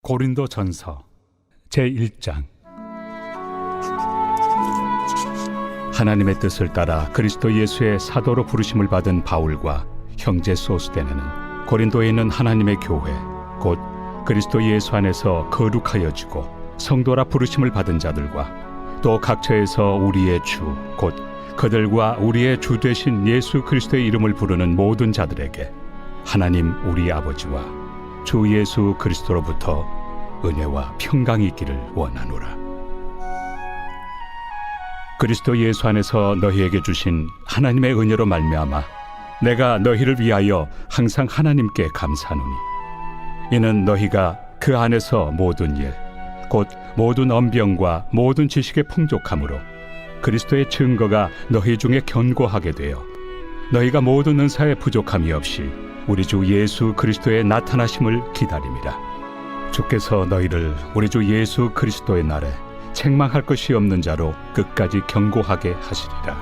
고린도전서 제1장. 하나님의 뜻을 따라 그리스도 예수의 사도로 부르심을 받은 바울과 형제 소스데네는 고린도에 있는 하나님의 교회 곧 그리스도 예수 안에서 거룩하여지고 성도라 부르심을 받은 자들과 또 각처에서 우리의 주 곧 그들과 우리의 주 되신 예수 그리스도의 이름을 부르는 모든 자들에게 하나님 우리 아버지와 주 예수 그리스도로부터 은혜와 평강이 있기를 원하노라. 그리스도 예수 안에서 너희에게 주신 하나님의 은혜로 말미암아 내가 너희를 위하여 항상 하나님께 감사하노니 이는 너희가 그 안에서 모든 일 곧 모든 언병과 모든 지식의 풍족함으로 그리스도의 증거가 너희 중에 견고하게 되어 너희가 모든 은사에 부족함이 없이 우리 주 예수 그리스도의 나타나심을 기다림이라. 주께서 너희를 우리 주 예수 그리스도의 날에 책망할 것이 없는 자로 끝까지 견고하게 하시리라.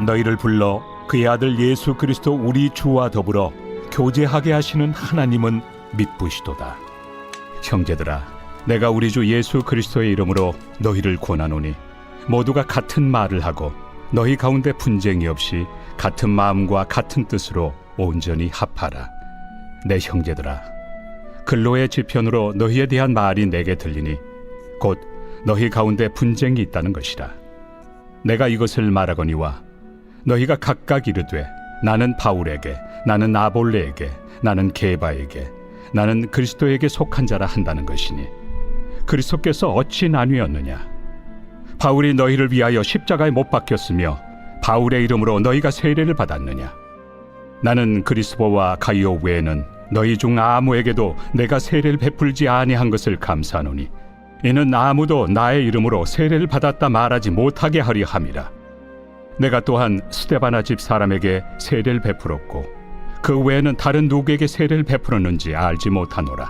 너희를 불러 그의 아들 예수 그리스도 우리 주와 더불어 교제하게 하시는 하나님은 믿부시도다. 형제들아, 내가 우리 주 예수 그리스도의 이름으로 너희를 권하노니 모두가 같은 말을 하고 너희 가운데 분쟁이 없이 같은 마음과 같은 뜻으로 온전히 합하라. 내 형제들아, 근로의 지편으로 너희에 대한 말이 내게 들리니 곧 너희 가운데 분쟁이 있다는 것이라. 내가 이것을 말하거니와 너희가 각각 이르되 나는 바울에게, 나는 아볼레에게, 나는 게바에게, 나는 그리스도에게 속한 자라 한다는 것이니 그리스도께서 어찌 나뉘었느냐? 바울이 너희를 위하여 십자가에 못 박혔으며 바울의 이름으로 너희가 세례를 받았느냐? 나는 그리스도와 가이오 외에는 너희 중 아무에게도 내가 세례를 베풀지 아니한 것을 감사하노니 이는 아무도 나의 이름으로 세례를 받았다 말하지 못하게 하려 함이라. 내가 또한 스데바나 집 사람에게 세례를 베풀었고 그 외에는 다른 누구에게 세례를 베풀었는지 알지 못하노라.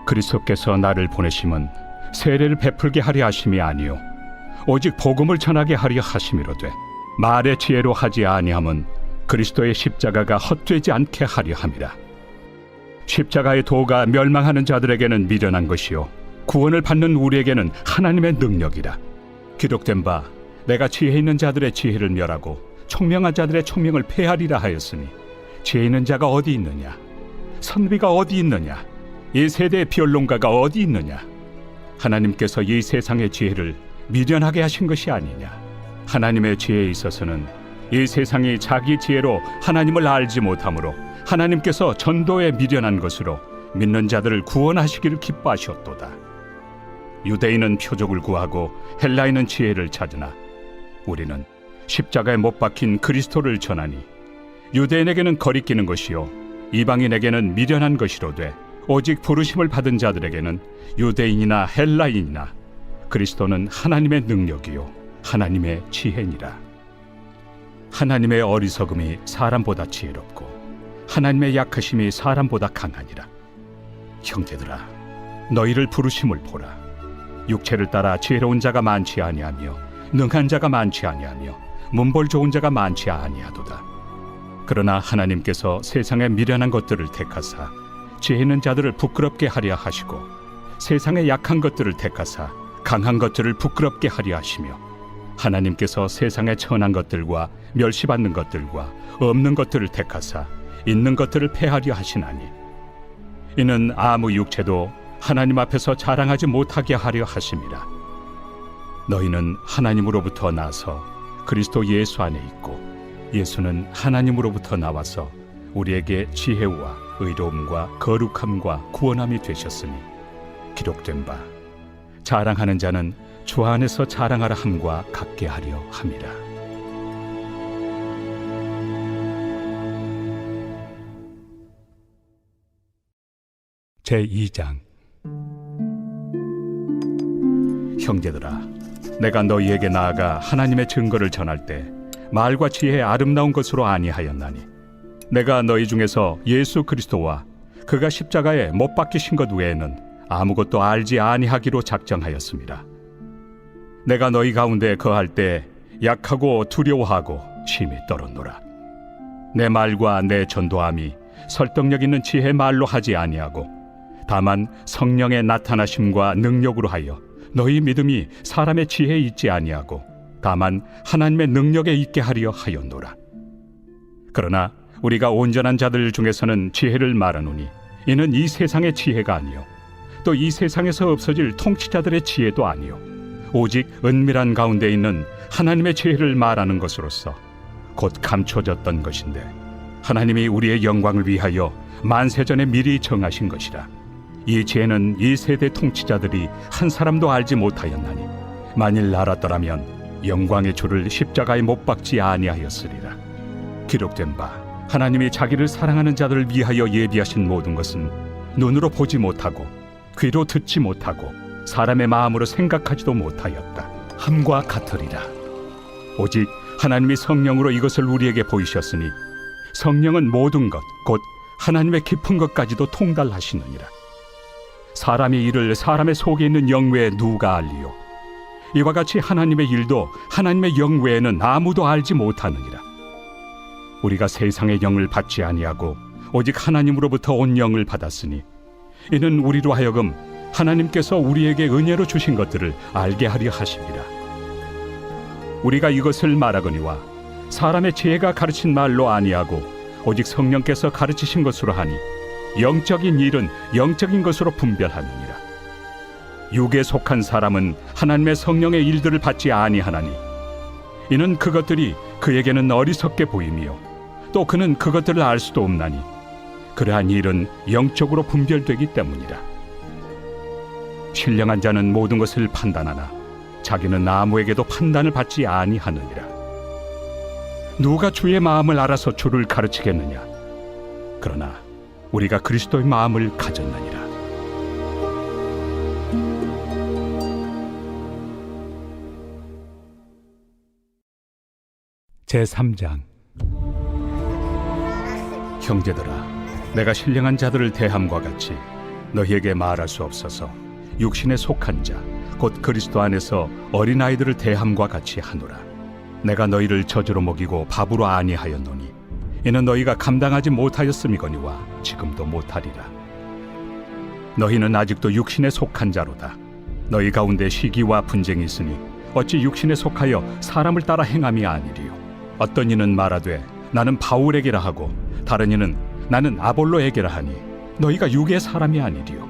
그리스도께서 나를 보내심은 세례를 베풀게 하려 하심이 아니요 오직 복음을 전하게 하려 하심이로되 말의 지혜로 하지 아니함은 그리스도의 십자가가 헛되지 않게 하려 함이라. 십자가의 도가 멸망하는 자들에게는 미련한 것이요 구원을 받는 우리에게는 하나님의 능력이라. 기록된 바 내가 지혜 있는 자들의 지혜를 멸하고 총명한 자들의 총명을 폐하리라 하였으니 지혜 있는 자가 어디 있느냐? 선비가 어디 있느냐? 이 세대의 변론가가 어디 있느냐? 하나님께서 이 세상의 지혜를 미련하게 하신 것이 아니냐? 하나님의 지혜에 있어서는 이 세상이 자기 지혜로 하나님을 알지 못하므로 하나님께서 전도에 미련한 것으로 믿는 자들을 구원하시기를 기뻐하셨도다. 유대인은 표적을 구하고 헬라인은 지혜를 찾으나 우리는 십자가에 못 박힌 그리스도를 전하니 유대인에게는 거리끼는 것이요 이방인에게는 미련한 것이로되 오직 부르심을 받은 자들에게는 유대인이나 헬라인이나 그리스도는 하나님의 능력이요 하나님의 지혜니라. 하나님의 어리석음이 사람보다 지혜롭고 하나님의 약하심이 사람보다 강하니라. 형제들아, 너희를 부르심을 보라. 육체를 따라 지혜로운 자가 많지 아니하며 능한 자가 많지 아니하며 문벌 좋은 자가 많지 아니하도다. 그러나 하나님께서 세상의 미련한 것들을 택하사 지혜 있는 자들을 부끄럽게 하려 하시고 세상의 약한 것들을 택하사 강한 것들을 부끄럽게 하려 하시며 하나님께서 세상의 천한 것들과 멸시받는 것들과 없는 것들을 택하사 있는 것들을 폐하려 하시나니 이는 아무 육체도 하나님 앞에서 자랑하지 못하게 하려 하심이라. 너희는 하나님으로부터 나서 그리스도 예수 안에 있고 예수는 하나님으로부터 나와서 우리에게 지혜와 의로움과 거룩함과 구원함이 되셨으니 기록된 바 자랑하는 자는 주 안에서 자랑하라 함과 같게 하려 함이라. 제2장. 형제들아, 내가 너희에게 나아가 하나님의 증거를 전할 때 말과 지혜의 아름다운 것으로 아니하였나니 내가 너희 중에서 예수 그리스도와 그가 십자가에 못 박히신 것 외에는 아무것도 알지 아니하기로 작정하였습니다. 내가 너희 가운데 거할 때 약하고 두려워하고 심히 떨었노라. 내 말과 내 전도함이 설득력 있는 지혜 말로 하지 아니하고 다만 성령의 나타나심과 능력으로 하여 너희 믿음이 사람의 지혜에 있지 아니하고 다만 하나님의 능력에 있게 하려 하였노라. 그러나 우리가 온전한 자들 중에서는 지혜를 말하노니 이는 이 세상의 지혜가 아니요 또 이 세상에서 없어질 통치자들의 지혜도 아니요 오직 은밀한 가운데 있는 하나님의 지혜를 말하는 것으로서 곧 감춰졌던 것인데 하나님이 우리의 영광을 위하여 만세전에 미리 정하신 것이라. 이 지혜는 이 세대 통치자들이 한 사람도 알지 못하였나니 만일 알았더라면 영광의 주를 십자가에 못 박지 아니하였으리라. 기록된 바 하나님이 자기를 사랑하는 자들을 위하여 예비하신 모든 것은 눈으로 보지 못하고 귀로 듣지 못하고 사람의 마음으로 생각하지도 못하였다 함과 같으리라. 오직 하나님이 성령으로 이것을 우리에게 보이셨으니 성령은 모든 것 곧 하나님의 깊은 것까지도 통달하시느니라. 사람의 일을 사람의 속에 있는 영 외에 누가 알리요? 이와 같이 하나님의 일도 하나님의 영 외에는 아무도 알지 못하느니라. 우리가 세상의 영을 받지 아니하고 오직 하나님으로부터 온 영을 받았으니 이는 우리로 하여금 하나님께서 우리에게 은혜로 주신 것들을 알게 하려 하심이라. 우리가 이것을 말하거니와 사람의 지혜가 가르친 말로 아니하고 오직 성령께서 가르치신 것으로 하니 영적인 일은 영적인 것으로 분별하느니라. 육에 속한 사람은 하나님의 성령의 일들을 받지 아니하나니 이는 그것들이 그에게는 어리석게 보이며 또 그는 그것들을 알 수도 없나니 그러한 일은 영적으로 분별되기 때문이라. 신령한 자는 모든 것을 판단하나 자기는 아무에게도 판단을 받지 아니하느니라. 누가 주의 마음을 알아서 주를 가르치겠느냐? 그러나 우리가 그리스도의 마음을 가졌느니라. 제3장. 형제들아, 내가 신령한 자들을 대함과 같이 너희에게 말할 수 없어서 육신에 속한 자 곧 그리스도 안에서 어린아이들을 대함과 같이 하노라. 내가 너희를 저주로 먹이고 밥으로 아니하였노니 이는 너희가 감당하지 못하였음이거니와 지금도 못하리라. 너희는 아직도 육신에 속한 자로다. 너희 가운데 시기와 분쟁이 있으니 어찌 육신에 속하여 사람을 따라 행함이 아니리요. 어떤 이는 말하되 나는 바울에게라 하고 다른 이는 나는 아볼로에게라 하니 너희가 육의 사람이 아니리요.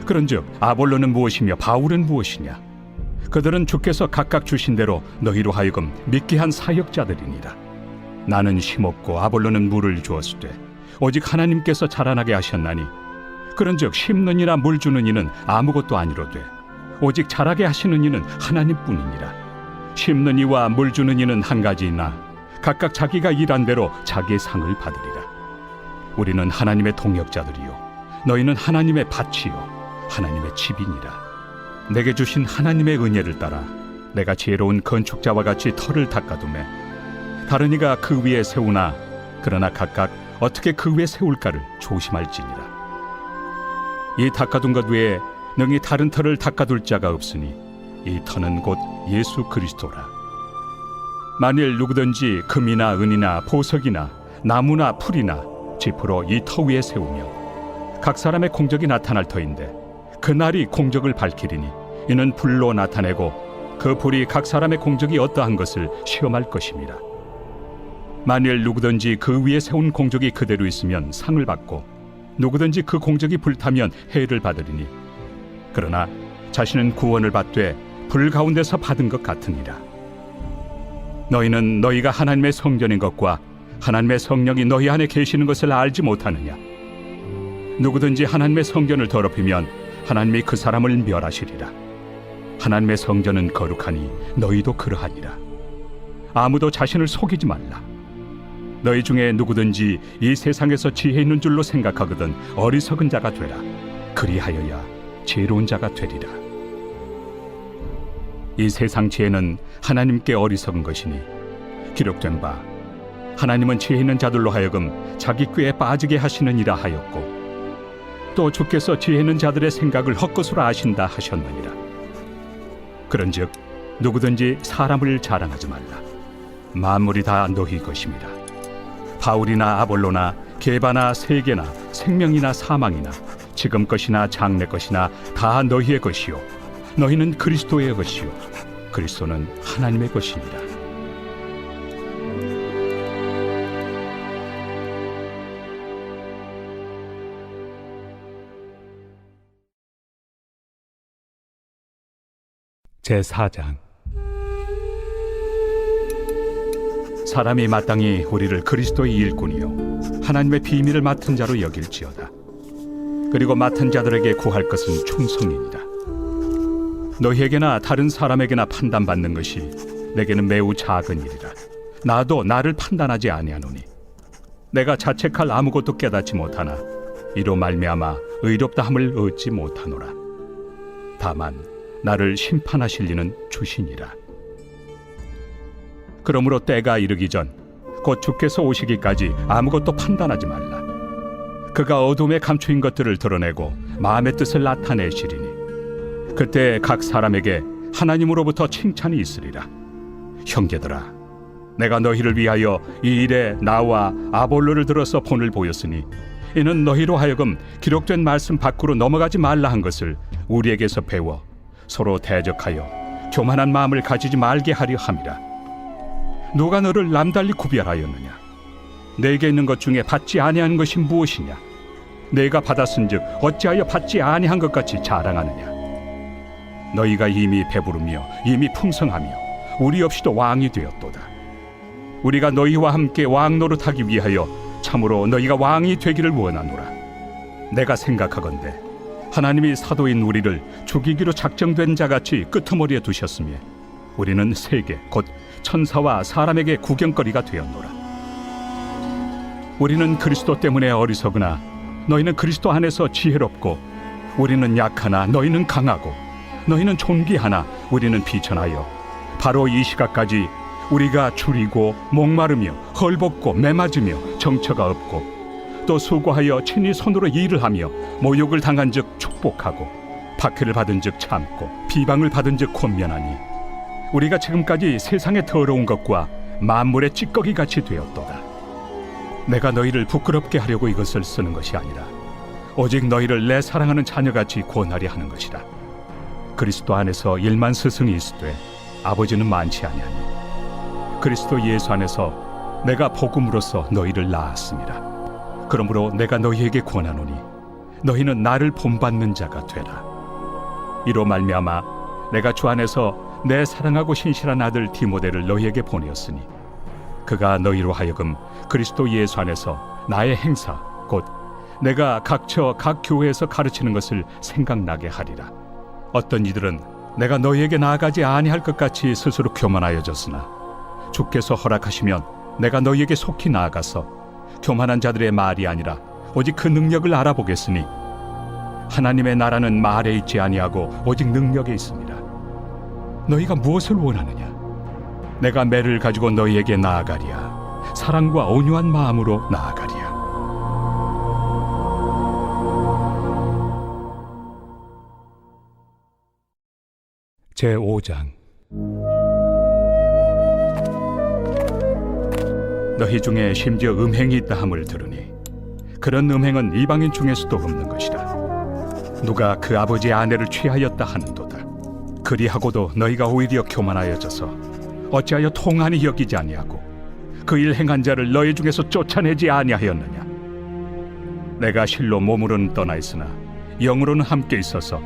그런즉 아볼로는 무엇이며 바울은 무엇이냐? 그들은 주께서 각각 주신 대로 너희로 하여금 믿게 한 사역자들이니라. 나는 심었고 아볼로는 물을 주었으되 오직 하나님께서 자라나게 하셨나니 그런즉 심는 이나 물 주는 이는 아무것도 아니로되 오직 자라게 하시는 이는 하나님뿐이니라. 심는 이와 물 주는 이는 한 가지이나 각각 자기가 일한 대로 자기의 상을 받으리라. 우리는 하나님의 동역자들이요 너희는 하나님의 밭이요 하나님의 집이니라. 내게 주신 하나님의 은혜를 따라 내가 지혜로운 건축자와 같이 터를 닦아두매 다른 이가 그 위에 세우나 그러나 각각 어떻게 그 위에 세울까를 조심할지니라. 이 닦아둔 것 외에 능히 다른 터를 닦아둘 자가 없으니 이 터는 곧 예수 그리스도라. 만일 누구든지 금이나 은이나 보석이나 나무나 풀이나 지프로 이 터 위에 세우면 각 사람의 공적이 나타날 터인데 그날이 공적을 밝히리니 이는 불로 나타내고 그 불이 각 사람의 공적이 어떠한 것을 시험할 것입니다. 만일 누구든지 그 위에 세운 공적이 그대로 있으면 상을 받고 누구든지 그 공적이 불타면 해를 받으리니 그러나 자신은 구원을 받되 불 가운데서 받은 것 같으니라. 너희는 너희가 하나님의 성전인 것과 하나님의 성령이 너희 안에 계시는 것을 알지 못하느냐? 누구든지 하나님의 성전을 더럽히면 하나님이 그 사람을 멸하시리라. 하나님의 성전은 거룩하니 너희도 그러하니라. 아무도 자신을 속이지 말라. 너희 중에 누구든지 이 세상에서 지혜 있는 줄로 생각하거든 어리석은 자가 되라. 그리하여야 지혜로운 자가 되리라. 이 세상 지혜는 하나님께 어리석은 것이니 기록된 바 하나님은 지혜 있는 자들로 하여금 자기 꾀에 빠지게 하시느니라 하였고 또 주께서 지혜 있는 자들의 생각을 헛것으로 아신다 하셨느니라. 그런즉 누구든지 사람을 자랑하지 말라. 만물이 다 너희 것입니다. 바울이나 아볼로나 게바나 세계나 생명이나 사망이나 지금 것이나 장래 것이나 다 너희의 것이요 너희는 그리스도의 것이요 그리스도는 하나님의 것이니라. 제4장. 사람이 마땅히 우리를 그리스도의 일꾼이요 하나님의 비밀을 맡은 자로 여길지어다. 그리고 맡은 자들에게 구할 것은 충성이니라. 너희에게나 다른 사람에게나 판단받는 것이 내게는 매우 작은 일이라. 나도 나를 판단하지 아니하노니 내가 자책할 아무것도 깨닫지 못하나 이로 말미암아 의롭다함을 얻지 못하노라. 다만 나를 심판하실 이는 주시니라. 그러므로 때가 이르기 전 곧 주께서 오시기까지 아무것도 판단하지 말라. 그가 어둠에 감추인 것들을 드러내고 마음의 뜻을 나타내시리니 그때 각 사람에게 하나님으로부터 칭찬이 있으리라. 형제들아, 내가 너희를 위하여 이 일에 나와 아볼로를 들어서 본을 보였으니 이는 너희로 하여금 기록된 말씀 밖으로 넘어가지 말라 한 것을 우리에게서 배워 서로 대적하여 교만한 마음을 가지지 말게 하려 함이라. 누가 너를 남달리 구별하였느냐? 내게 있는 것 중에 받지 아니한 것이 무엇이냐? 내가 받았은즉 어찌하여 받지 아니한 것 같이 자랑하느냐? 너희가 이미 배부르며 이미 풍성하며 우리 없이도 왕이 되었도다. 우리가 너희와 함께 왕 노릇하기 위하여 참으로 너희가 왕이 되기를 원하노라. 내가 생각하건대 하나님이 사도인 우리를 죽이기로 작정된 자같이 끄트머리에 두셨으며 우리는 세계 곧 천사와 사람에게 구경거리가 되었노라. 우리는 그리스도 때문에 어리석으나 너희는 그리스도 안에서 지혜롭고 우리는 약하나 너희는 강하고 너희는 존귀하나 우리는 비천하여 바로 이 시각까지 우리가 줄이고 목마르며 헐벗고 매맞으며 정처가 없고 또 수고하여 친히 손으로 일을 하며 모욕을 당한 즉 축복하고 박해를 받은 즉 참고 비방을 받은 즉 권면하니 우리가 지금까지 세상의 더러운 것과 만물의 찌꺼기 같이 되었도다. 내가 너희를 부끄럽게 하려고 이것을 쓰는 것이 아니라 오직 너희를 내 사랑하는 자녀같이 권하려 하는 것이라. 그리스도 안에서 일만 스승이 있으되 아버지는 많지 아니하니 그리스도 예수 안에서 내가 복음으로써 너희를 낳았습니다. 그러므로 내가 너희에게 권하노니 너희는 나를 본받는 자가 되라. 이로 말미암아 내가 주 안에서 내 사랑하고 신실한 아들 디모데를 너희에게 보내었으니 그가 너희로 하여금 그리스도 예수 안에서 나의 행사 곧 내가 각처 각 교회에서 가르치는 것을 생각나게 하리라. 어떤 이들은 내가 너희에게 나아가지 아니할 것 같이 스스로 교만하여졌으나 주께서 허락하시면 내가 너희에게 속히 나아가서 교만한 자들의 말이 아니라 오직 그 능력을 알아보겠으니 하나님의 나라는 말에 있지 아니하고 오직 능력에 있습니다. 너희가 무엇을 원하느냐? 내가 매를 가지고 너희에게 나아가리야. 사랑과 온유한 마음으로 나아가리야. 제5장. 너희 중에 심지어 음행이 있다 함을 들으니 그런 음행은 이방인 중에서도 없는 것이라. 누가 그 아버지의 아내를 취하였다 하는도다. 그리하고도 너희가 오히려 교만하여져서 어찌하여 통한이 여기지 아니하고 그 일 행한 자를 너희 중에서 쫓아내지 아니하였느냐? 내가 실로 몸으로는 떠나 있으나 영으로는 함께 있어서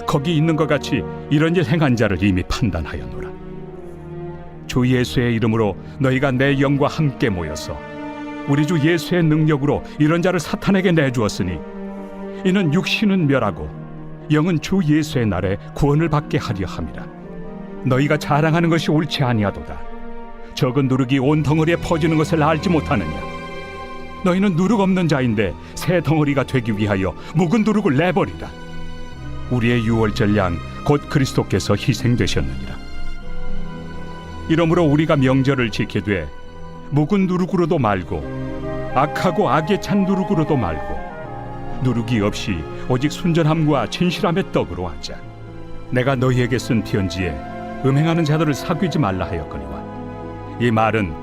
거기 있는 것 같이 이런 일 행한 자를 이미 판단하였노라. 주 예수의 이름으로 너희가 내 영과 함께 모여서 우리 주 예수의 능력으로 이런 자를 사탄에게 내주었으니 이는 육신은 멸하고 영은 주 예수의 날에 구원을 받게 하려 함이라. 너희가 자랑하는 것이 옳지 아니하도다. 적은 누룩이 온 덩어리에 퍼지는 것을 알지 못하느냐? 너희는 누룩 없는 자인데 새 덩어리가 되기 위하여 묵은 누룩을 내버리라. 우리의 유월절 양 곧 그리스도께서 희생되셨느니라. 이러므로 우리가 명절을 지키되 묵은 누룩으로도 말고 악하고 악에 찬 누룩으로도 말고 누룩이 없이 오직 순전함과 진실함의 떡으로 하자. 내가 너희에게 쓴 편지에 음행하는 자들을 사귀지 말라 하였거니와 이 말은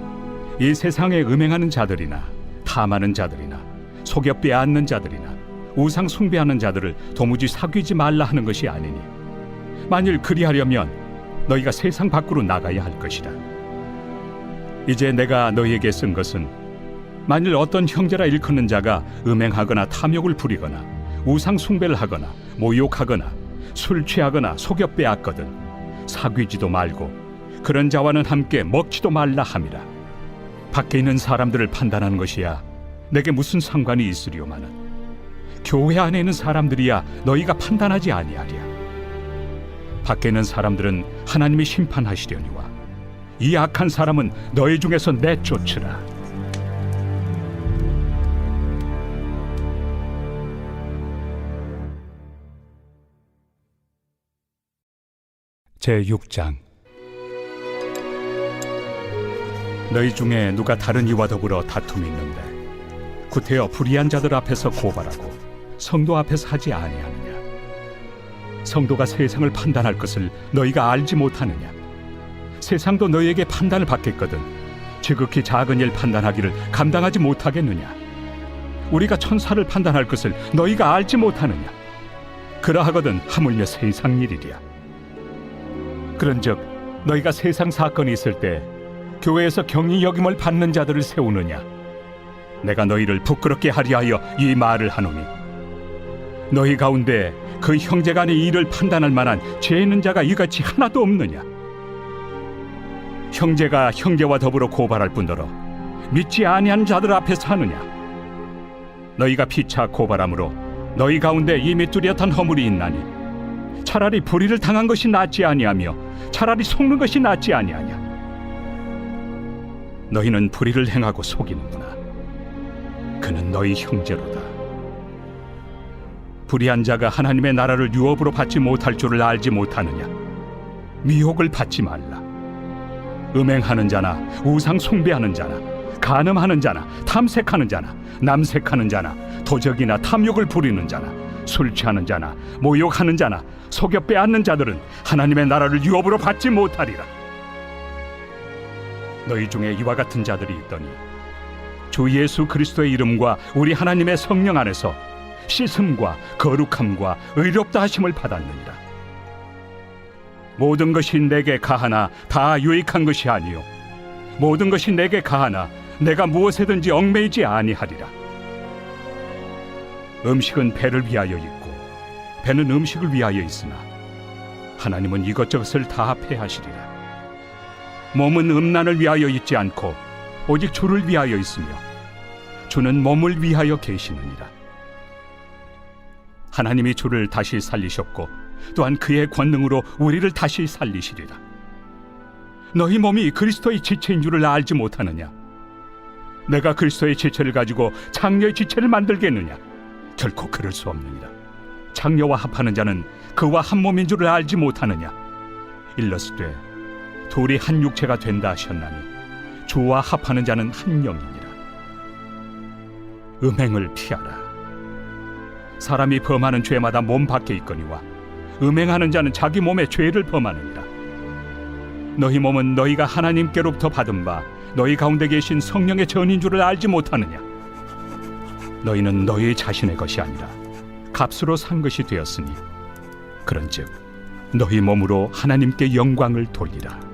이 세상에 음행하는 자들이나 탐하는 자들이나 속여 빼앗는 자들이나 우상 숭배하는 자들을 도무지 사귀지 말라 하는 것이 아니니 만일 그리하려면 너희가 세상 밖으로 나가야 할 것이라. 이제 내가 너희에게 쓴 것은 만일 어떤 형제라 일컫는 자가 음행하거나 탐욕을 부리거나 우상 숭배를 하거나 모욕하거나 술 취하거나 속여 빼앗거든 사귀지도 말고 그런 자와는 함께 먹지도 말라 함이라. 밖에 있는 사람들을 판단하는 것이야 내게 무슨 상관이 있으리오마는 교회 안에 있는 사람들이야 너희가 판단하지 아니하리야. 밖에 있는 사람들은 하나님이 심판하시려니와 이 악한 사람은 너희 중에서 내쫓으라. 제6장. 너희 중에 누가 다른 이와 더불어 다툼이 있는데 구태여 불의한 자들 앞에서 고발하고 성도 앞에서 하지 아니하느냐? 성도가 세상을 판단할 것을 너희가 알지 못하느냐? 세상도 너희에게 판단을 받겠거든 지극히 작은 일 판단하기를 감당하지 못하겠느냐? 우리가 천사를 판단할 것을 너희가 알지 못하느냐? 그러하거든 하물며 세상 일이랴. 그런즉 너희가 세상 사건이 있을 때 교회에서 경히 여김을 받는 자들을 세우느냐? 내가 너희를 부끄럽게 하리 하여 이 말을 하노니 너희 가운데 그 형제 간의 일을 판단할 만한 죄 있는 자가 이같이 하나도 없느냐? 형제가 형제와 더불어 고발할 뿐더러 믿지 아니한 자들 앞에서 하느냐? 너희가 피차 고발함으로 너희 가운데 이미 뚜렷한 허물이 있나니 차라리 불의를 당한 것이 낫지 아니하며 차라리 속는 것이 낫지 아니하냐? 너희는 불의를 행하고 속이는구나. 그는 너희 형제로다. 불의한 자가 하나님의 나라를 유업으로 받지 못할 줄을 알지 못하느냐? 미혹을 받지 말라. 음행하는 자나 우상 숭배하는 자나 간음하는 자나 탐색하는 자나 남색하는 자나 도적이나 탐욕을 부리는 자나 술 취하는 자나 모욕하는 자나 속여 빼앗는 자들은 하나님의 나라를 유업으로 받지 못하리라. 너희 중에 이와 같은 자들이 있더니 주 예수 그리스도의 이름과 우리 하나님의 성령 안에서 씻음과 거룩함과 의롭다 하심을 받았느니라. 모든 것이 내게 가하나 다 유익한 것이 아니요 모든 것이 내게 가하나 내가 무엇에든지 얽매이지 아니하리라. 음식은 배를 위하여 있고 배는 음식을 위하여 있으나 하나님은 이것저것을 다 패하시리라. 몸은 음란을 위하여 있지 않고 오직 주를 위하여 있으며 주는 몸을 위하여 계시느니라. 하나님이 주를 다시 살리셨고 또한 그의 권능으로 우리를 다시 살리시리라. 너희 몸이 그리스도의 지체인 줄을 알지 못하느냐? 내가 그리스도의 지체를 가지고 장녀의 지체를 만들겠느냐? 결코 그럴 수 없느니라. 장녀와 합하는 자는 그와 한 몸인 줄을 알지 못하느냐? 일러스되 둘이 한 육체가 된다 하셨나니 주와 합하는 자는 한 영이니라. 음행을 피하라. 사람이 범하는 죄마다 몸 밖에 있거니와 음행하는 자는 자기 몸에 죄를 범하느니라. 너희 몸은 너희가 하나님께로부터 받은 바 너희 가운데 계신 성령의 전인 줄을 알지 못하느냐? 너희는 너희 자신의 것이 아니라 값으로 산 것이 되었으니 그런즉 너희 몸으로 하나님께 영광을 돌리라.